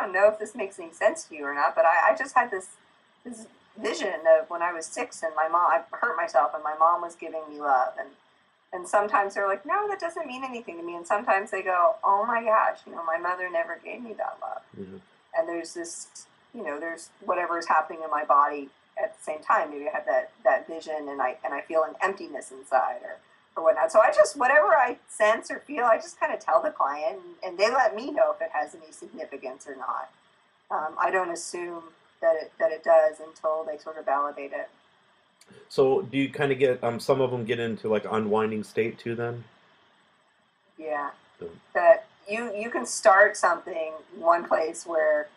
don't know if this makes any sense to you or not, but I just had this vision of when I was 6 and I hurt myself and my mom was giving me love, and sometimes they're like, no, that doesn't mean anything to me, and sometimes they go, oh my gosh, my mother never gave me that love. Mm-hmm. And there's this, there's whatever is happening in my body at the same time. Maybe I have that vision and I feel an emptiness inside or whatnot. So I just, whatever I sense or feel, I just kind of tell the client, and they let me know if it has any significance or not. I don't assume that it does until they sort of validate it. So do you kind of get, some of them get into like unwinding state too then? Yeah. That you can start something one place where,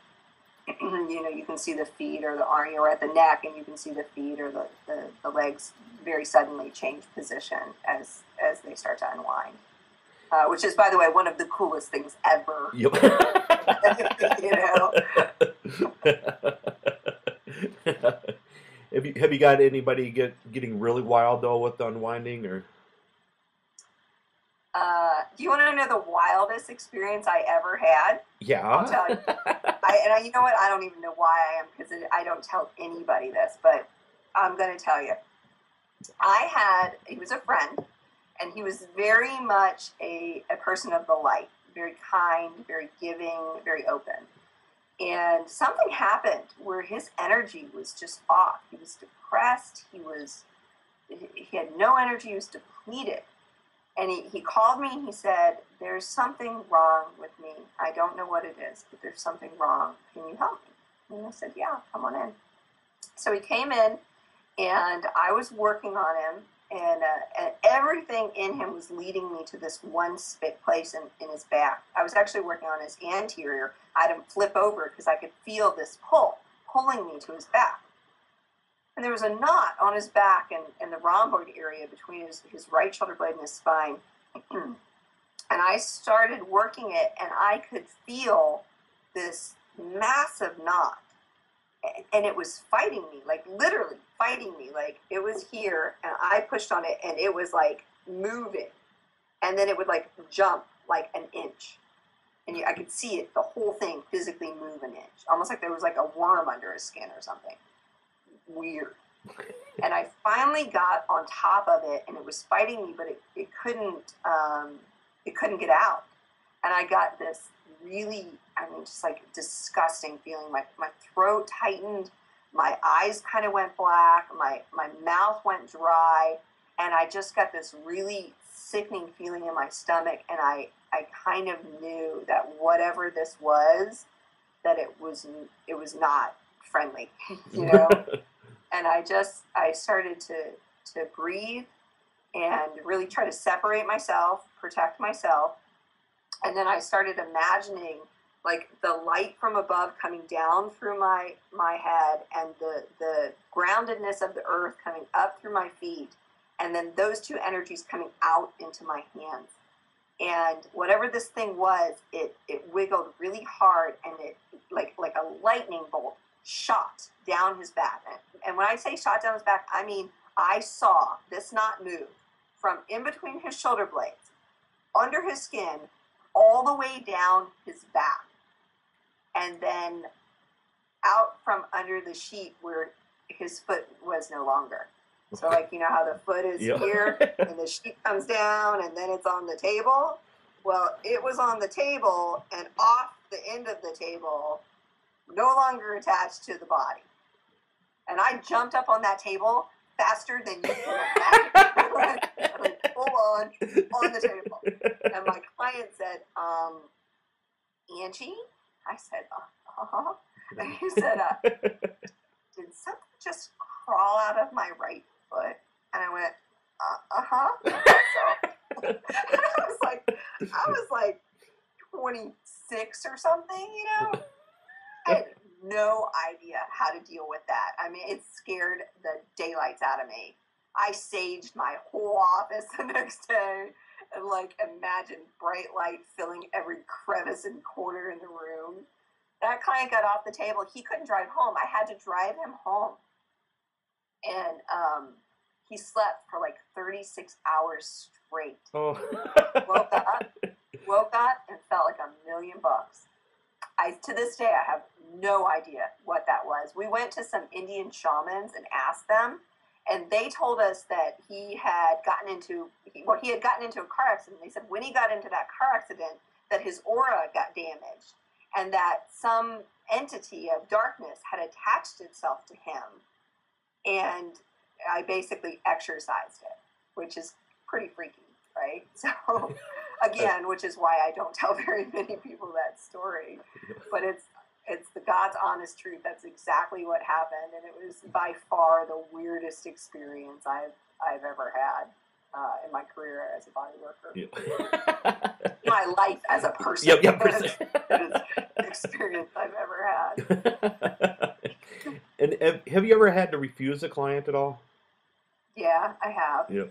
you can see the feet or the arm, you're at the neck and you can see the feet or the legs very suddenly change position as they start to unwind. Which is, by the way, one of the coolest things ever. Yep. Have you got anybody getting really wild though with the unwinding, or? Do you want to know the wildest experience I ever had? Yeah. I'll tell you. You know what? I don't even know why I am, because I don't tell anybody this, but I'm going to tell you. He was a friend, and he was very much a person of the light, very kind, very giving, very open. And something happened where his energy was just off. He was depressed. He had no energy. He was depleted. And he called me and he said, there's something wrong with me. I don't know what it is, but there's something wrong. Can you help me? And I said, yeah, come on in. So he came in And I was working on him, and everything in him was leading me to this one place in his back. I was actually working on his anterior. I had him flip over because I could feel this pulling me to his back. And there was a knot on his back and the rhomboid area between his right shoulder blade and his spine. And I started working it, and I could feel this massive knot. And it was fighting me, like literally fighting me. Like it was here, and I pushed on it, and it was like moving. And then it would like jump like an inch. And I could see it, the whole thing physically move an inch. Almost like there was like a worm under his skin or something. Weird. And I finally got on top of it, and it was fighting me, but it couldn't get out. And I got this really, just like disgusting feeling. My throat tightened, my eyes kind of went black, my mouth went dry, and I just got this really sickening feeling in my stomach. And I kind of knew that whatever this was, that it was not friendly, you know. And I started to breathe and really try to separate myself, protect myself. And then I started imagining like the light from above coming down through my head, and the groundedness of the earth coming up through my feet, and then those two energies coming out into my hands. And whatever this thing was, it wiggled really hard, and it like a lightning bolt shot down his back. And when I say shot down his back, I mean I saw this knot move from in between his shoulder blades, under his skin, all the way down his back, and then out from under the sheet where his foot was no longer. So like, you know how the foot is here and the sheet comes down and then it's on the table? Well, it was on the table and off the end of the table, no longer attached to the body. And I jumped up on that table faster than you can imagine. Like full on the table. And my client said, Angie? I said, uh-huh. And he said, did something just crawl out of my right foot? And I went, uh-huh. So, and I was like 26 or something, you know? I had no idea how to deal with that. I mean, it scared the daylights out of me. I saged my whole office the next day and like imagined bright light filling every crevice and corner in the room. That client got off the table. He couldn't drive home. I had to drive him home. And he slept for like 36 hours straight. Oh. woke up and felt like $1,000,000. To this day, I have no idea what that was. We went to some Indian shamans and asked them, and they told us that he had gotten into a car accident. They said when he got into that car accident, that his aura got damaged, and that some entity of darkness had attached itself to him. And I basically exorcised it, which is pretty freaky, right? So, again, which is why I don't tell very many people that story. But it's the God's honest truth. That's exactly what happened, and it was by far the weirdest experience I've ever had in my career as a body worker. Yep. My life as a person. Yep. The experience I've ever had. And have you ever had to refuse a client at all? Yeah, I have. Yep.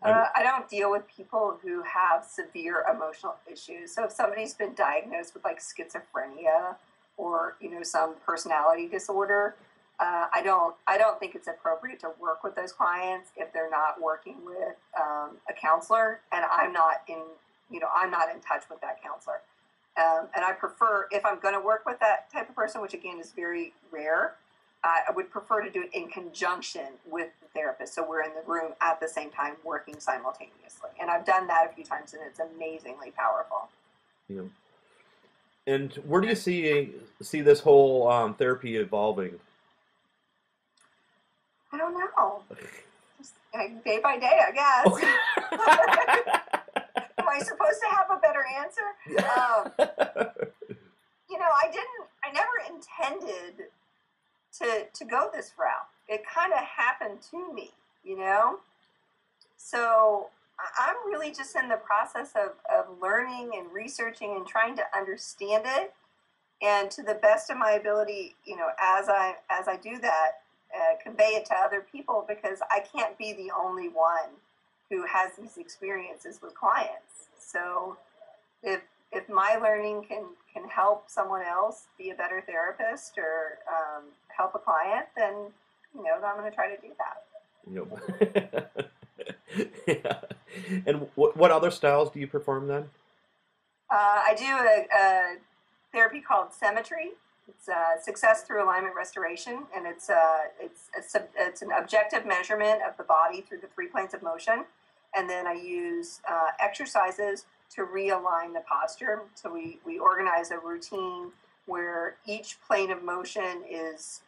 I don't deal with people who have severe emotional issues. So if somebody's been diagnosed with like schizophrenia or some personality disorder, I don't think it's appropriate to work with those clients if they're not working with a counselor, and I'm not in touch with that counselor. And I prefer, if I'm going to work with that type of person, which again is very rare, I would prefer to do it in conjunction with the therapist. So we're in the room at the same time working simultaneously. And I've done that a few times, and it's amazingly powerful. Yeah. And where do you see this whole therapy evolving? I don't know. Just day by day, I guess. Okay. Am I supposed to have a better answer? I never intended to go this route. it kind of happened to me, you know? So I'm really just in the process of learning and researching and trying to understand it. And to the best of my ability, you know, as I do that, convey it to other people, because I can't be the only one who has these experiences with clients. So if my learning can help someone else be a better therapist or help a client, then, you know, I'm going to try to do that. Yep. Yeah. And what other styles do you perform then? I do a therapy called Symmetry. It's success through alignment restoration, and it's an objective measurement of the body through the 3 planes of motion. And then I use exercises to realign the posture. So we organize a routine where each plane of motion is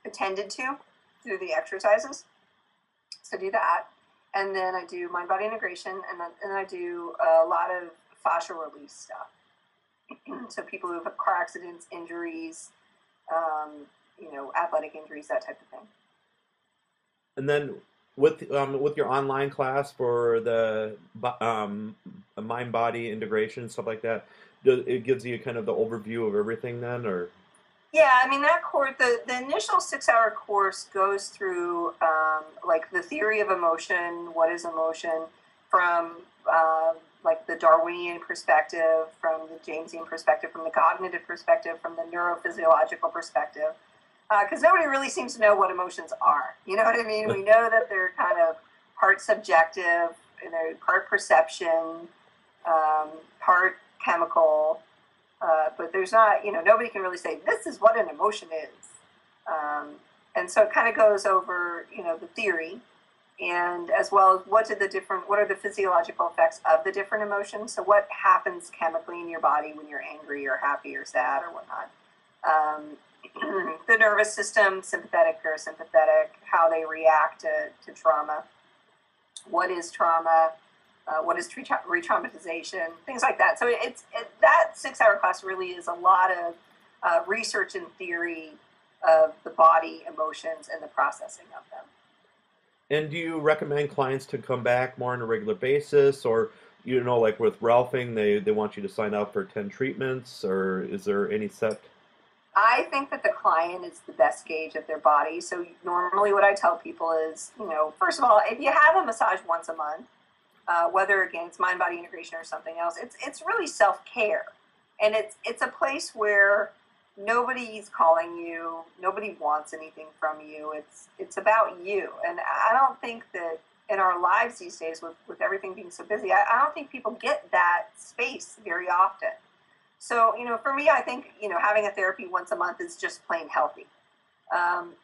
attended to through the exercises. So do that. And then I do mind-body integration, and then I do a lot of fascia release stuff. So people who have car accidents, injuries, you know, athletic injuries, that type of thing. And then with your online class for the mind-body integration, stuff like that, it gives you kind of the overview of everything then, or? Yeah, I mean, that course, the initial 6-hour course goes through like the theory of emotion, what is emotion, from like the Darwinian perspective, from the Jamesian perspective, from the cognitive perspective, from the neurophysiological perspective, because nobody really seems to know what emotions are. You know what I mean? We know that they're kind of part subjective, and they're part perception, part chemical, but there's not, you know, nobody can really say this is what an emotion is. And so it kind of goes over, you know, the theory, and as well as what are the physiological effects of the different emotions. So what happens chemically in your body when you're angry or happy or sad or whatnot. The nervous system, sympathetic, parasympathetic, how they react to trauma. What is trauma? What is re-traumatization? Things like that. So that 6-hour class really is a lot of research and theory of the body, emotions, and the processing of them. And do you recommend clients to come back more on a regular basis, or, you know, like with Ralphing, they want you to sign up for 10 treatments, or is there any set? I think that the client is the best gauge of their body. So normally what I tell people is, you know, first of all, if you have a massage once a month, whether again it's mind-body integration or something else, it's really self-care, and it's a place where nobody's calling you, nobody wants anything from you. It's about you, and I don't think that in our lives these days, with everything being so busy, I don't think people get that space very often. So, you know, for me, I think, you know, having a therapy once a month is just plain healthy.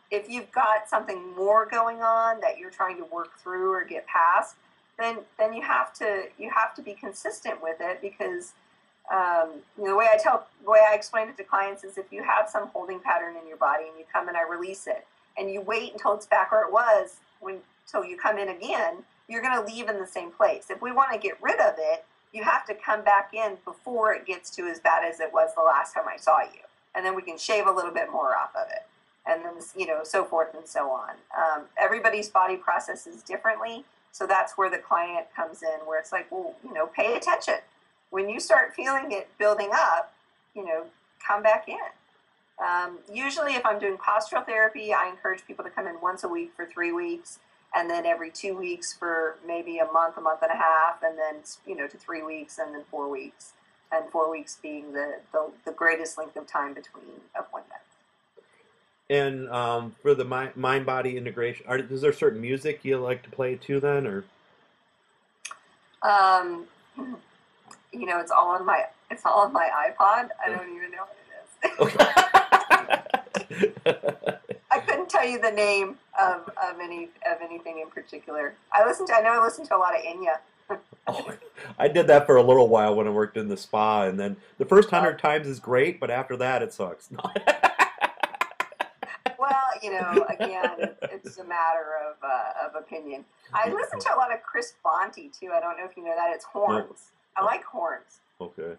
If you've got something more going on that you're trying to work through or get past, then you have to be consistent with it, because you know, the way I explain it to clients is, if you have some holding pattern in your body and you come and I release it, and you wait until it's back where it was until you come in again, you're going to leave in the same place. If we want to get rid of it, you have to come back in before it gets to as bad as it was the last time I saw you, and then we can shave a little bit more off of it, and then, you know, so forth and so on. Everybody's body processes differently, so that's where the client comes in, where it's like, well, you know, pay attention. When you start feeling it building up, you know, come back in. Usually if I'm doing postural therapy, I encourage people to come in once a week for 3 weeks, and then every 2 weeks for maybe a month and a half, and then, you know, to 3 weeks, and then 4 weeks, and 4 weeks being the greatest length of time between appointments. And for the mind-body integration, is there certain music you like to play too then, or? You know, it's all on my iPod. I don't even know what it is. Okay. I couldn't tell you the name of anything in particular. I know I listen to a lot of Enya. Oh, I did that for a little while when I worked in the spa, and then the first 100 times is great, but after that it sucks. Well, you know, again, it's a matter of opinion. I listen to a lot of Chris Bonte too. I don't know if you know that. It's horns. No. I like horns. Okay.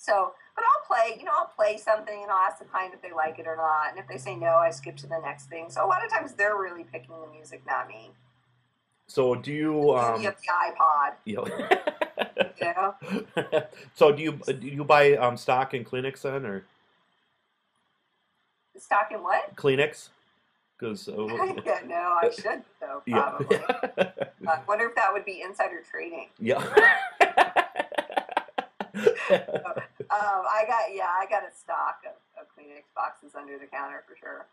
So, but I'll play, I'll play something and I'll ask the client if they like it or not. And if they say no, I skip to the next thing. So a lot of times they're really picking the music, not me. So do you You have the iPod. Yeah. So do you buy stock in Kleenex then, or Stock in what? Kleenex? Because Yeah, no, I should though, probably. Yeah. I wonder if that would be insider trading. Yeah. I got a stock of Kleenex boxes under the counter for sure.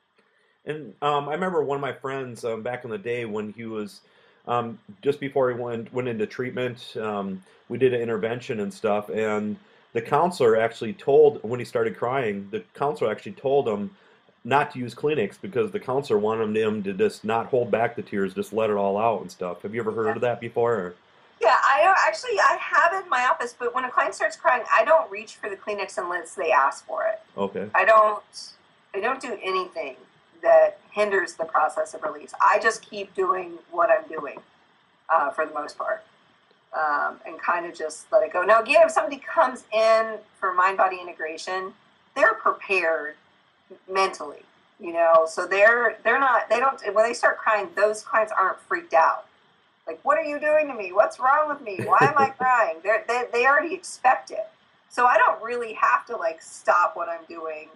And I remember one of my friends back in the day when he was just before he went into treatment, we did an intervention and stuff, and the counselor actually told, when he started crying, the counselor actually told him not to use Kleenex because the counselor wanted him to just not hold back the tears, just let it all out and stuff. Have you ever heard of that before? Or? Yeah, I have it in my office, but when a client starts crying, I don't reach for the Kleenex unless they ask for it. Okay. I don't do anything that hinders the process of release. I just keep doing what I'm doing for the most part, and kind of just let it go. Now, again, if somebody comes in for mind-body integration, they're prepared mentally, so they don't, when they start crying, those clients aren't freaked out. Like, what are you doing to me? What's wrong with me? Why am I crying? They already expect it. So I don't really have to stop what I'm doing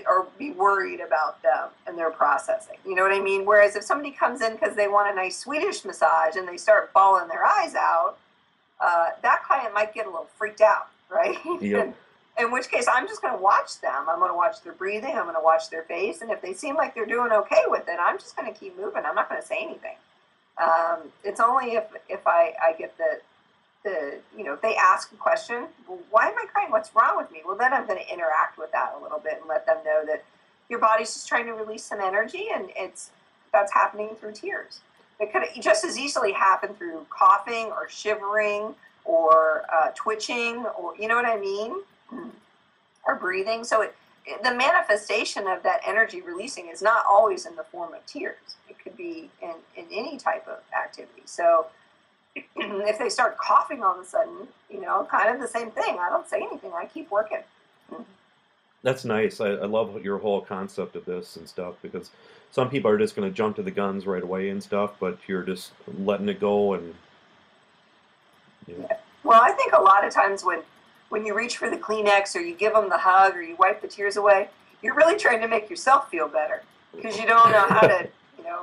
or be worried about them and their processing. You know what I mean? Whereas if somebody comes in because they want a nice Swedish massage and they start bawling their eyes out, that client might get a little freaked out, right? Yep. In which case, I'm just going to watch them. I'm going to watch their breathing. I'm going to watch their face. And if they seem like they're doing okay with it, I'm just going to keep moving. I'm not going to say anything. It's only if I get if they ask a question, well, why am I crying? What's wrong with me? Well, then I'm going to interact with that a little bit and let them know that your body's just trying to release some energy, and that's happening through tears. It could just as easily happen through coughing or shivering or twitching, or you know what I mean, or breathing. So the manifestation of that energy releasing is not always in the form of tears. It could be in any type of activity. So if they start coughing all of a sudden, kind of the same thing. I don't say anything. I keep working. That's nice. I love your whole concept of this and stuff, because some people are just going to jump to the guns right away and stuff, but you're just letting it go. And Yeah. Well, I think a lot of times when you reach for the Kleenex or you give them the hug or you wipe the tears away, you're really trying to make yourself feel better because you don't know how to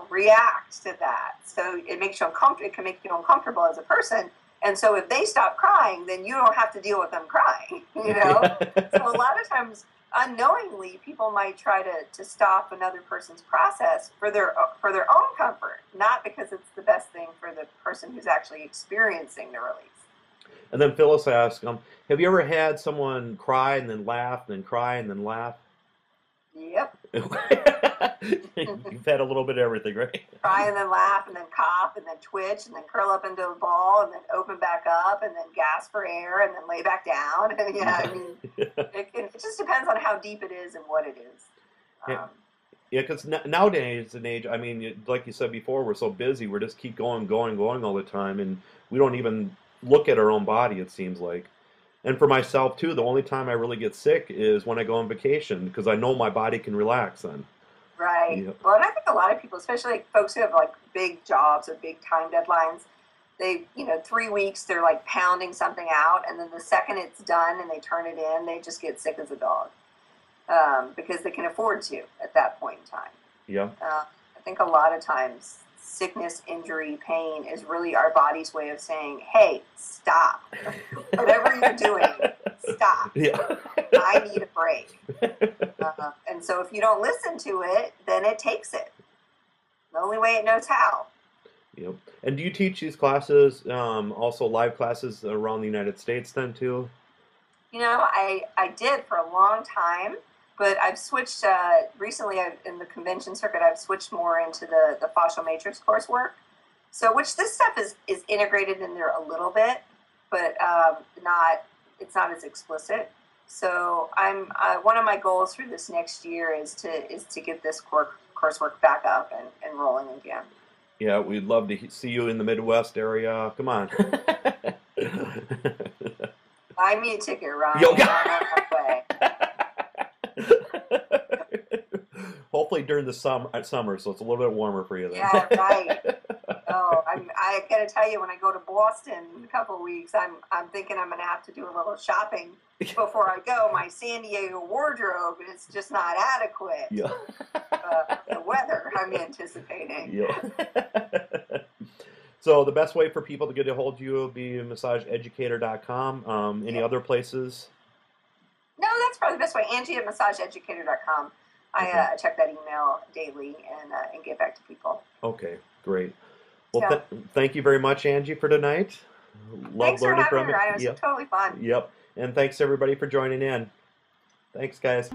react to that. So it makes you uncomfortable. It can make you uncomfortable as a person. And so if they stop crying, then you don't have to deal with them crying, So a lot of times, unknowingly, people might try to stop another person's process for their own comfort, not because it's the best thing for the person who's actually experiencing the release. And then Phyllis asked, have you ever had someone cry and then laugh, and then cry and then laugh? Yep. You've had a little bit of everything, right? Cry and then laugh and then cough and then twitch and then curl up into a ball and then open back up and then gasp for air and then lay back down. And it just depends on how deep it is and what it is. Yeah, because nowadays, in age, like you said before, we're so busy. We're just keep going all the time, and we don't even look at our own body, it seems like. And for myself, too, the only time I really get sick is when I go on vacation, because I know my body can relax then. Right. Yeah. Well, and I think a lot of people, especially folks who have big jobs or big time deadlines, they, 3 weeks, they're pounding something out, and then the second it's done and they turn it in, they just get sick as a dog because they can afford to at that point in time. Yeah. I think a lot of times sickness, injury, pain is really our body's way of saying, hey, stop. Whatever you're doing, stop. Yeah. I need a break. And so if you don't listen to it, then it takes it. The only way it knows how. Yep. And do you teach these classes, also live classes around the United States then too? I did for a long time. But I've switched, recently in the convention circuit, I've switched more into the fascial matrix coursework. So, which this stuff is integrated in there a little bit, but it's not as explicit. So one of my goals for this next year is to get this coursework back up and rolling again. Yeah, we'd love to see you in the Midwest area. Come on. Buy me a ticket, Ryan. Yo. I'm on my way. Hopefully during the summer, so it's a little bit warmer for you then. Yeah, right. Oh, I gotta tell you, when I go to Boston in a couple of weeks, I'm thinking I'm gonna have to do a little shopping before I go. My San Diego wardrobe is just not adequate. Yeah. The weather I'm anticipating. Yeah. So the best way for people to get a hold of you will be massageeducator.com. Any other places? No, that's probably the best way. Angie at massageeducator.com. I check that email daily and get back to people. Okay, great. Well, thank you very much, Angie, for tonight. Thanks for having me, Ryan. It was totally fun. Yep. And thanks, everybody, for joining in. Thanks, guys.